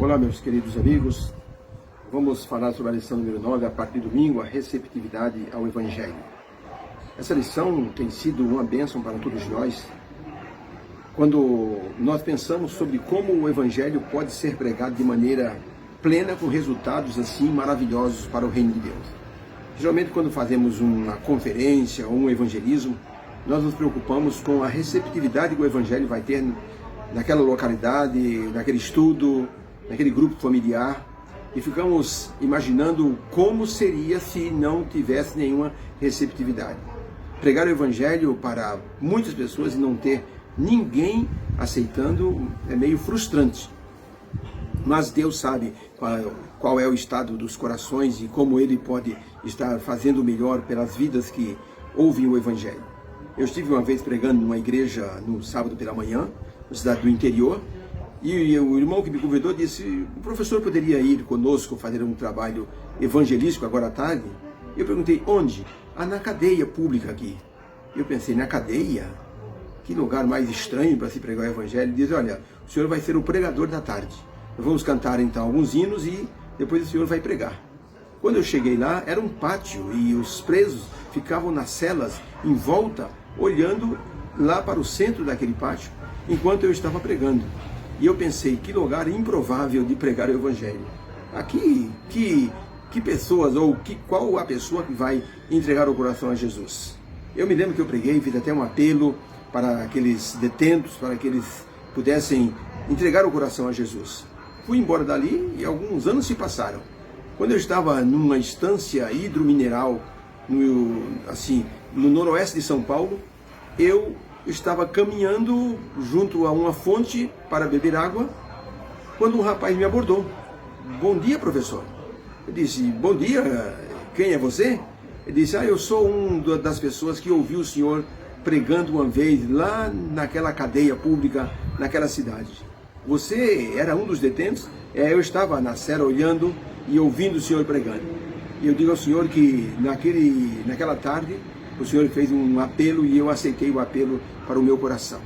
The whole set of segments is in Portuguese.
Olá, meus queridos amigos. Vamos falar sobre a lição número 9, a partir do domingo, a receptividade ao Evangelho. Essa lição tem sido uma bênção para todos nós, quando nós pensamos sobre como o Evangelho pode ser pregado de maneira plena, com resultados assim maravilhosos para o reino de Deus. Geralmente, quando fazemos uma conferência ou um evangelismo, nós nos preocupamos com a receptividade que o Evangelho vai ter naquela localidade, naquele estudo, naquele grupo familiar, e ficamos imaginando como seria se não tivesse nenhuma receptividade. Pregar o Evangelho para muitas pessoas e não ter ninguém aceitando é meio frustrante. Mas Deus sabe qual é o estado dos corações e como Ele pode estar fazendo o melhor pelas vidas que ouvem o Evangelho. Eu estive uma vez pregando numa igreja no sábado pela manhã, na cidade do interior, e o irmão que me convidou disse: o professor poderia ir conosco fazer um trabalho evangelístico agora à tarde? Eu perguntei: onde? Ah, na cadeia pública aqui. Eu pensei: na cadeia? Que lugar mais estranho para se pregar o Evangelho. Ele diz: olha, o senhor vai ser o pregador da tarde. Nós vamos cantar então alguns hinos e depois o senhor vai pregar. Quando eu cheguei lá, era um pátio e os presos ficavam nas celas em volta, olhando lá para o centro daquele pátio, enquanto eu estava pregando. E eu pensei: que lugar improvável de pregar o Evangelho. Aqui, que pessoas, ou qual a pessoa que vai entregar o coração a Jesus? Eu me lembro que eu preguei, fiz até um apelo para aqueles detentos, para que eles pudessem entregar o coração a Jesus. Fui embora dali e alguns anos se passaram. Quando eu estava numa estância hidromineral, no noroeste de São Paulo, eu estava caminhando junto a uma fonte para beber água, quando um rapaz me abordou. Bom dia, professor. Eu disse: bom dia, quem é você? Ele disse: eu sou das pessoas que ouviu o senhor pregando uma vez lá naquela cadeia pública, naquela cidade. Você era um dos detentos? Eu estava na cela olhando e ouvindo o senhor pregando. E eu digo ao senhor que naquela tarde o senhor fez um apelo e eu aceitei o apelo para o meu coração.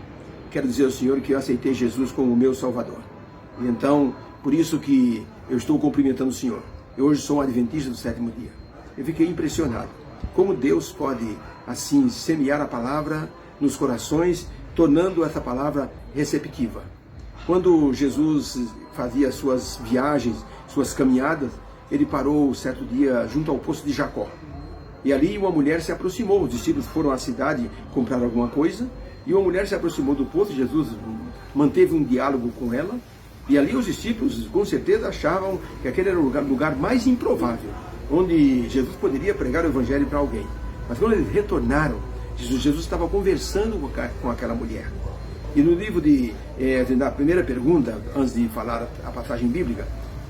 Quero dizer ao senhor que eu aceitei Jesus como o meu Salvador. E então, por isso que eu estou cumprimentando o senhor. Eu hoje sou um adventista do sétimo dia. Eu fiquei impressionado. Como Deus pode, assim, semear a palavra nos corações, tornando essa palavra receptiva. Quando Jesus fazia suas viagens, suas caminhadas, ele parou certo dia junto ao poço de Jacó. E ali uma mulher se aproximou, os discípulos foram à cidade comprar alguma coisa, e uma mulher se aproximou do poço, Jesus manteve um diálogo com ela, e ali os discípulos com certeza achavam que aquele era o lugar mais improvável, onde Jesus poderia pregar o Evangelho para alguém. Mas quando eles retornaram, Jesus estava conversando com aquela mulher. E no livro na primeira pergunta, antes de falar a passagem bíblica,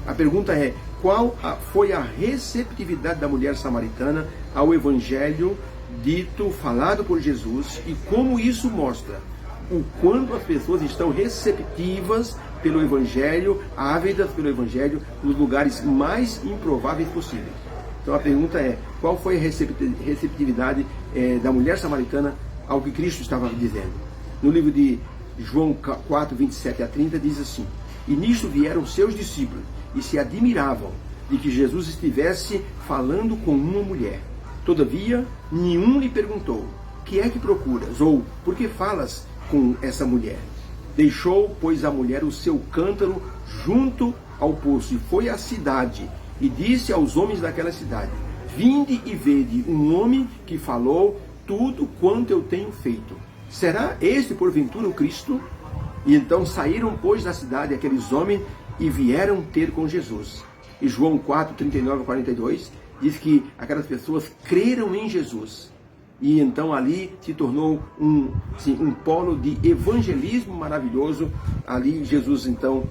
a pergunta é: qual foi a receptividade da mulher samaritana ao Evangelho dito, falado por Jesus, e como isso mostra o quanto as pessoas estão receptivas pelo Evangelho, ávidas pelo Evangelho, nos lugares mais improváveis possíveis. Então a pergunta é: qual foi a receptividade da mulher samaritana ao que Cristo estava dizendo? No livro de João 4, 27 a 30 diz assim: e nisto vieram seus discípulos e se admiravam de que Jesus estivesse falando com uma mulher. Todavia, nenhum lhe perguntou: que é que procuras? Ou por que falas com essa mulher? Deixou, pois, a mulher o seu cântaro junto ao poço e foi à cidade e disse aos homens daquela cidade: vinde e vede um homem que falou tudo quanto eu tenho feito. Será este porventura o Cristo? E então saíram, pois, da cidade aqueles homens e vieram ter com Jesus. E João 4, 39 a 42 diz que aquelas pessoas creram em Jesus. E então ali se tornou um polo de evangelismo maravilhoso. Ali Jesus então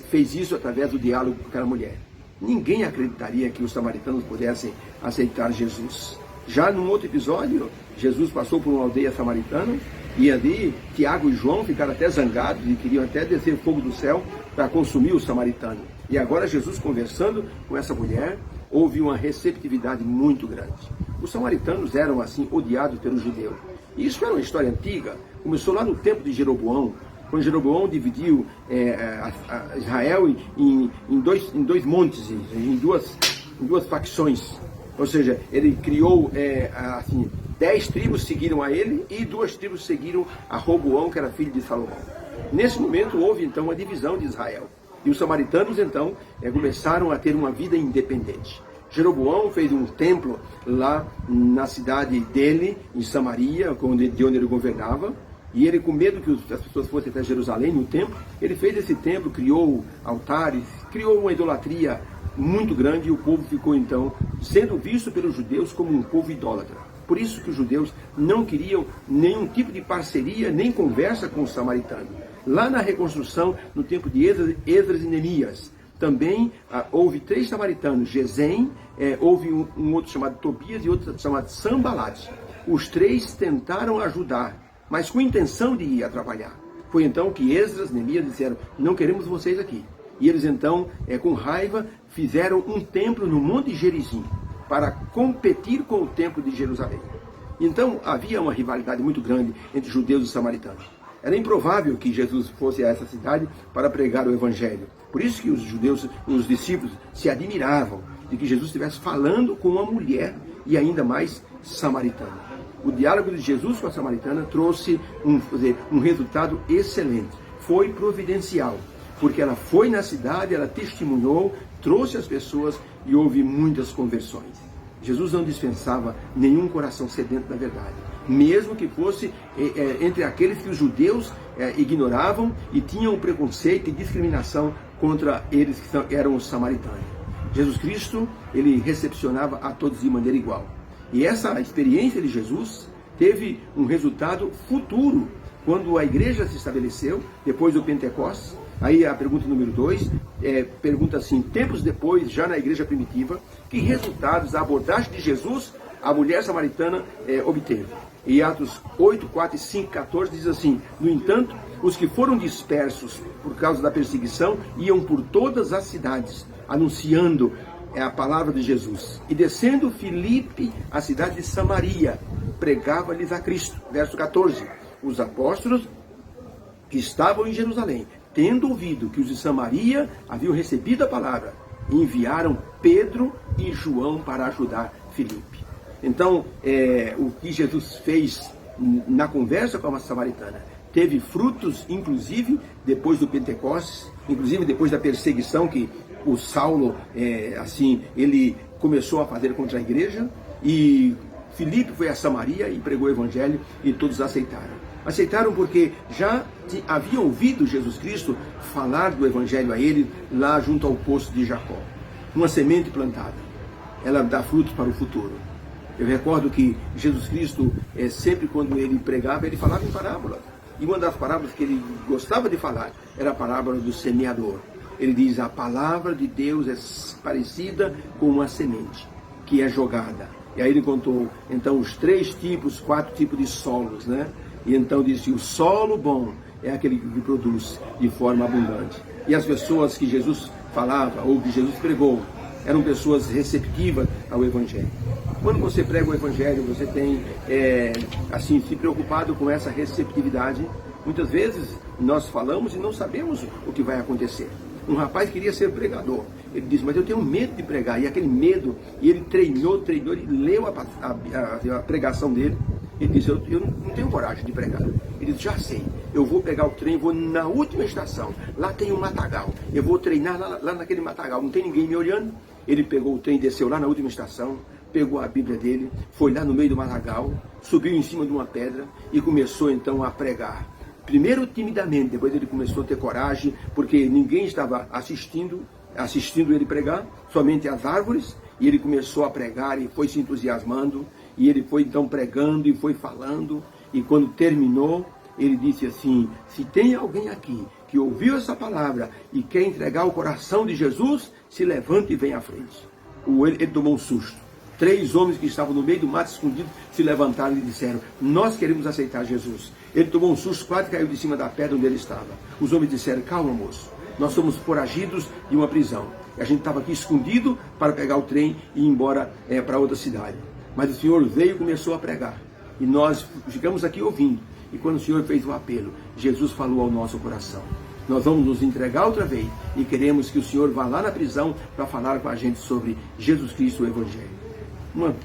fez isso através do diálogo com aquela mulher. Ninguém acreditaria que os samaritanos pudessem aceitar Jesus. Já num outro episódio, Jesus passou por uma aldeia samaritana e ali Tiago e João ficaram até zangados e queriam até descer fogo do céu para consumir os samaritanos. E agora Jesus, conversando com essa mulher, houve uma receptividade muito grande. Os samaritanos eram assim odiados pelos judeus. E isso era uma história antiga, começou lá no tempo de Jeroboão, quando Jeroboão dividiu Israel em dois montes, em duas facções. Ou seja, ele criou 10 tribos seguiram a ele e 2 tribos seguiram a Roboão, que era filho de Salomão. Nesse momento houve então a divisão de Israel. E os samaritanos então começaram a ter uma vida independente. Jeroboão fez um templo lá na cidade dele, em Samaria, de onde ele governava. E ele, com medo que as pessoas fossem até Jerusalém, no templo, ele fez esse templo, criou altares, criou uma idolatria muito grande, e o povo ficou então sendo visto pelos judeus como um povo idólatra. Por isso que os judeus não queriam nenhum tipo de parceria, nem conversa com os samaritanos. Lá na reconstrução, no tempo de Esdras e Neemias, também houve 3 samaritanos, Gesem, houve um outro chamado Tobias e outro chamado Sanbalate. Os 3 tentaram ajudar, mas com intenção de atrapalhar. Foi então que Esdras e Neemias disseram: não queremos vocês aqui. E eles então, com raiva, fizeram um templo no Monte Gerizim, para competir com o templo de Jerusalém. Então havia uma rivalidade muito grande entre judeus e samaritanos. Era improvável que Jesus fosse a essa cidade para pregar o evangelho. Por isso que os judeus, os discípulos, se admiravam de que Jesus estivesse falando com uma mulher, e ainda mais samaritana. O diálogo de Jesus com a samaritana trouxe um resultado excelente. Foi providencial, porque ela foi na cidade, ela testemunhou, trouxe as pessoas e houve muitas conversões. Jesus não dispensava nenhum coração sedento da verdade, mesmo que fosse entre aqueles que os judeus ignoravam e tinham preconceito e discriminação contra eles que eram os samaritanos. Jesus Cristo, ele recepcionava a todos de maneira igual. E essa experiência de Jesus teve um resultado futuro, quando a igreja se estabeleceu, depois do Pentecostes. Aí a pergunta número 2, pergunta assim: tempos depois, já na igreja primitiva, que resultados a abordagem de Jesus, a mulher samaritana, obteve? E Atos 8, 4 e 5, 14 diz assim: no entanto, os que foram dispersos por causa da perseguição iam por todas as cidades, anunciando a palavra de Jesus. E descendo Filipe, a cidade de Samaria, pregava-lhes a Cristo. Verso 14, os apóstolos que estavam em Jerusalém, tendo ouvido que os de Samaria haviam recebido a palavra, enviaram Pedro e João para ajudar Filipe. Então, o que Jesus fez na conversa com a samaritana teve frutos, inclusive depois do Pentecostes, inclusive depois da perseguição que o Saulo, ele começou a fazer contra a igreja. E Filipe foi a Samaria e pregou o evangelho, e todos aceitaram. Aceitaram porque já haviam ouvido Jesus Cristo falar do evangelho a ele lá junto ao poço de Jacó. Uma semente plantada, ela dá frutos para o futuro. Eu recordo que Jesus Cristo, sempre quando ele pregava, ele falava em parábola. E uma das parábolas que ele gostava de falar era a parábola do semeador. Ele diz: a palavra de Deus é parecida com uma semente que é jogada. E aí ele contou então os 4 tipos de solos, né? E então disse: o solo bom é aquele que produz de forma abundante. E as pessoas que Jesus falava, ou que Jesus pregou, eram pessoas receptivas ao evangelho. Quando você prega o evangelho, você tem se preocupado com essa receptividade. Muitas vezes nós falamos e não sabemos o que vai acontecer. Um rapaz queria ser pregador. Ele disse: mas eu tenho medo de pregar. E aquele medo, e ele treinou, ele leu a pregação dele. Ele disse: eu não tenho coragem de pregar. Ele disse: já sei, eu vou pegar o trem, vou na última estação, lá tem um matagal, eu vou treinar lá naquele matagal, não tem ninguém me olhando. Ele pegou o trem, desceu lá na última estação, pegou a Bíblia dele, foi lá no meio do matagal, subiu em cima de uma pedra e começou então a pregar. Primeiro timidamente, depois ele começou a ter coragem, porque ninguém estava assistindo ele pregar, somente as árvores. E ele começou a pregar e foi se entusiasmando, e ele foi então pregando e foi falando. E quando terminou, ele disse assim: se tem alguém aqui que ouviu essa palavra e quer entregar o coração de Jesus, se levante e venha à frente. Ele tomou um susto. 3 homens que estavam no meio do mato escondido se levantaram e disseram: nós queremos aceitar Jesus. Ele tomou um susto, quase caiu de cima da pedra onde ele estava. Os homens disseram: calma, moço, nós somos foragidos de uma prisão. A gente estava aqui escondido para pegar o trem e ir embora para outra cidade. Mas o Senhor veio e começou a pregar. E nós ficamos aqui ouvindo. E quando o Senhor fez o apelo, Jesus falou ao nosso coração. Nós vamos nos entregar outra vez e queremos que o Senhor vá lá na prisão para falar com a gente sobre Jesus Cristo, o Evangelho.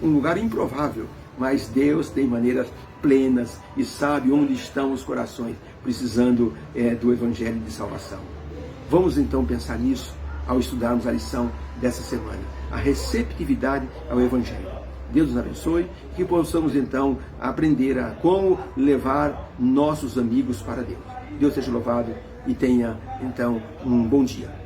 Um lugar improvável, mas Deus tem maneiras plenas e sabe onde estão os corações precisando do Evangelho de salvação. Vamos então pensar nisso ao estudarmos a lição dessa semana, a receptividade ao Evangelho. Deus nos abençoe, que possamos então aprender a como levar nossos amigos para Deus. Deus seja louvado e tenha então um bom dia.